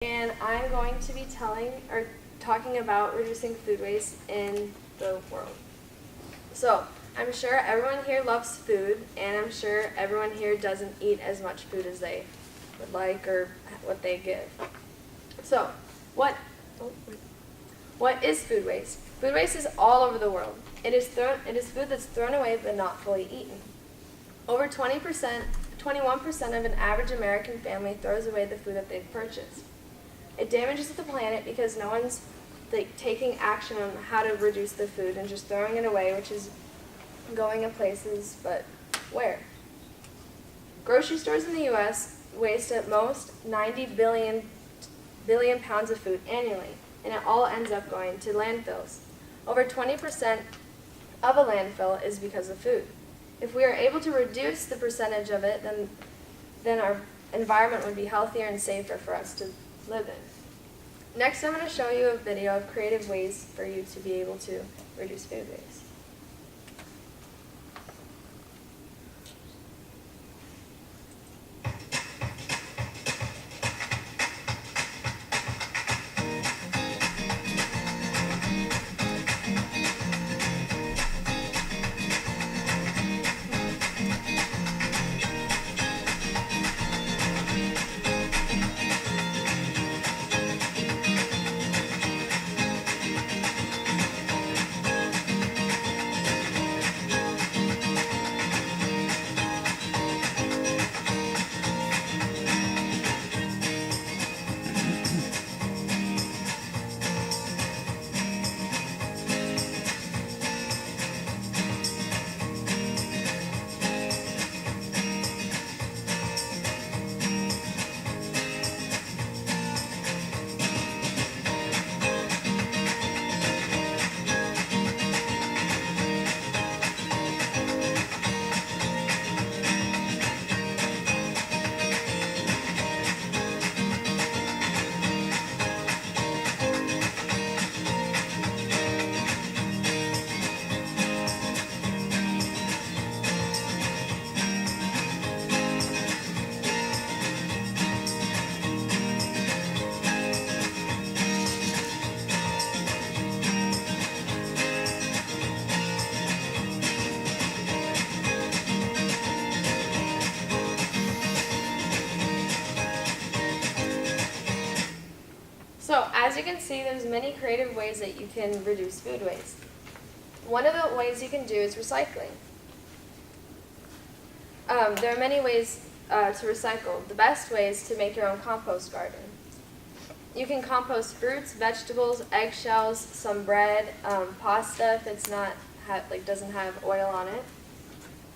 And I'm going to be talking about reducing food waste in the world. So, I'm sure everyone here loves food, and I'm sure everyone here doesn't eat as much food as they would like or what they give. So, what is food waste? Food waste is all over the world. It is food that's thrown away but not fully eaten. Over 21% of an average American family throws away the food that they've purchased. It damages the planet because no one's taking action on how to reduce the food and just throwing it away, which is going in places, but where? Grocery stores in the U.S. waste at most 90 billion pounds of food annually, and it all ends up going to landfills. Over 20% of a landfill is because of food. If we are able to reduce the percentage of it, then our environment would be healthier and safer for us to live in. Next, I'm going to show you a video of creative ways for you to be able to reduce food waste. So, as you can see, there's many creative ways that you can reduce food waste. One of the ways you can do is recycling. There are many ways to recycle. The best way is to make your own compost garden. You can compost fruits, vegetables, eggshells, some bread, pasta if it's not doesn't have oil on it.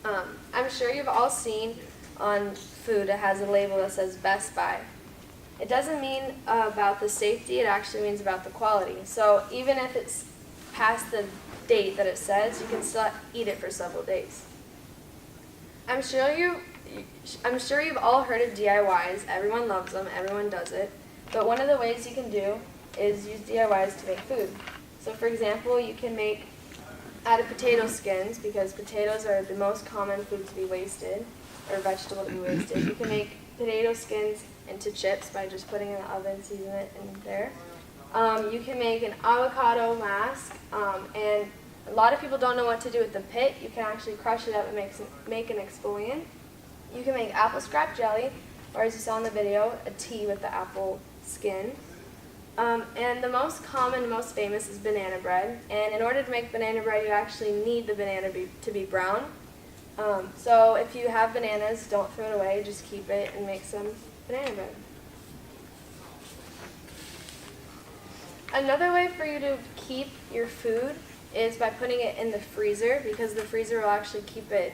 I'm sure you've all seen on food it has a label that says Best By. It doesn't mean about the safety, it actually means about the quality. So even if it's past the date that it says, you can still eat it for several days. I'm sure you've all heard of DIYs. Everyone loves them, everyone does it. But one of the ways you can do is use DIYs to make food. So for example, you can make out of potato skins, because potatoes are the most common food to be wasted, or vegetable to be wasted. You can make potato skins into chips by just putting it in the oven, season it in there. You can make an avocado mask, and a lot of people don't know what to do with the pit. You can actually crush it up and make an exfoliant. You can make apple scrap jelly, or as you saw in the video, a tea with the apple skin. And the most common, most famous is banana bread. And in order to make banana bread, you actually need the banana to be brown. So if you have bananas, don't throw it away, just keep it and make some banana bread. Another way for you to keep your food is by putting it in the freezer, because the freezer will actually keep it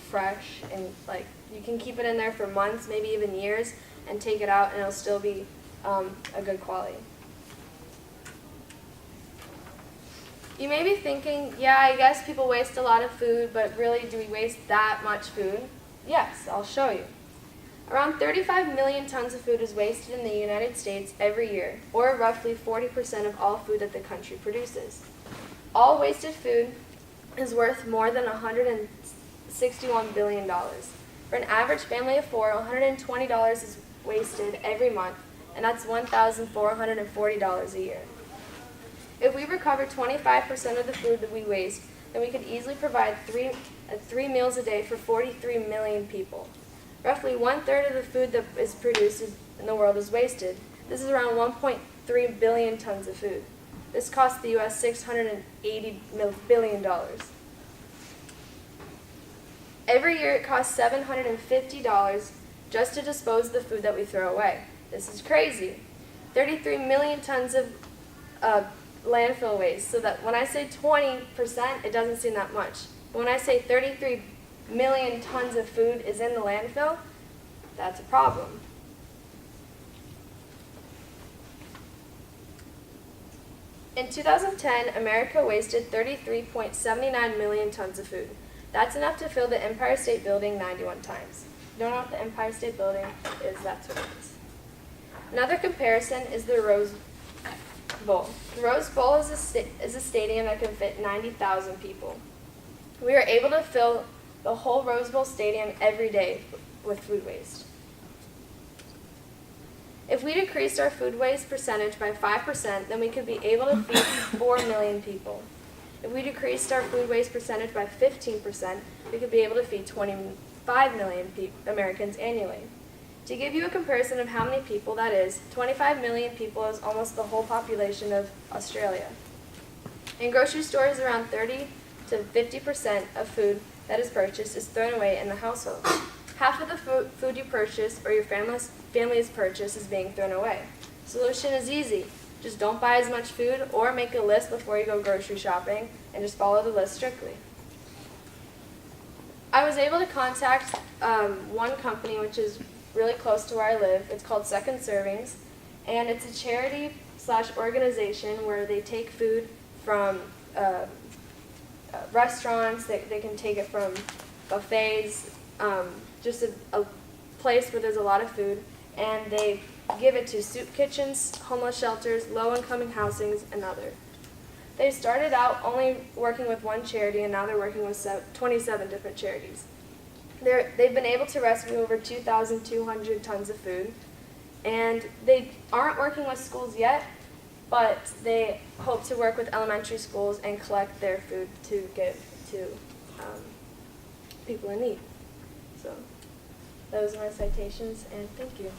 fresh, and you can keep it in there for months, maybe even years, and take it out and it'll still be a good quality. You may be thinking, yeah, I guess people waste a lot of food, but really, do we waste that much food? Yes, I'll show you. Around 35 million tons of food is wasted in the United States every year, or roughly 40% of all food that the country produces. All wasted food is worth more than $161 billion. For an average family of four, $120 wasted every month, and that's $1,440 a year. If we recover 25% of the food that we waste, then we could easily provide three meals a day for 43 million people. Roughly 1/3 of the food that is produced in the world is wasted. This is around 1.3 billion tons of food. This costs the U.S. $680 billion. Every year it costs $750 just to dispose of the food that we throw away. This is crazy. 33 million tons of landfill waste, so that when I say 20%, it doesn't seem that much. But when I say 33 million tons of food is in the landfill, that's a problem. In 2010, America wasted 33.79 million tons of food. That's enough to fill the Empire State Building 91 times. If you don't know what the Empire State Building is, that's what it is. Another comparison is the Rose Bowl. The Rose Bowl is a stadium that can fit 90,000 people. We are able to fill the whole Rose Bowl stadium every day with food waste. If we decreased our food waste percentage by 5%, then we could be able to feed 4 million people. If we decreased our food waste percentage by 15%, we could be able to feed 25 million Americans annually. To give you a comparison of how many people that is, 25 million people is almost the whole population of Australia. In grocery stores, around 30 to 50% of food that is purchased is thrown away in the household. Half of the food you purchase or your family's purchase is being thrown away. The solution is easy. Just don't buy as much food or make a list before you go grocery shopping and just follow the list strictly. I was able to contact one company which is really close to where I live. It's called Second Servings, and it's a charity/organization where they take food from restaurants, they can take it from buffets, just a place where there's a lot of food, and they give it to soup kitchens, homeless shelters, low-income housings, and other. They started out only working with one charity, and now they're working with 27 different charities. They've been able to rescue over 2,200 tons of food, and they aren't working with schools yet, but they hope to work with elementary schools and collect their food to give to people in need. So those are my citations, and thank you.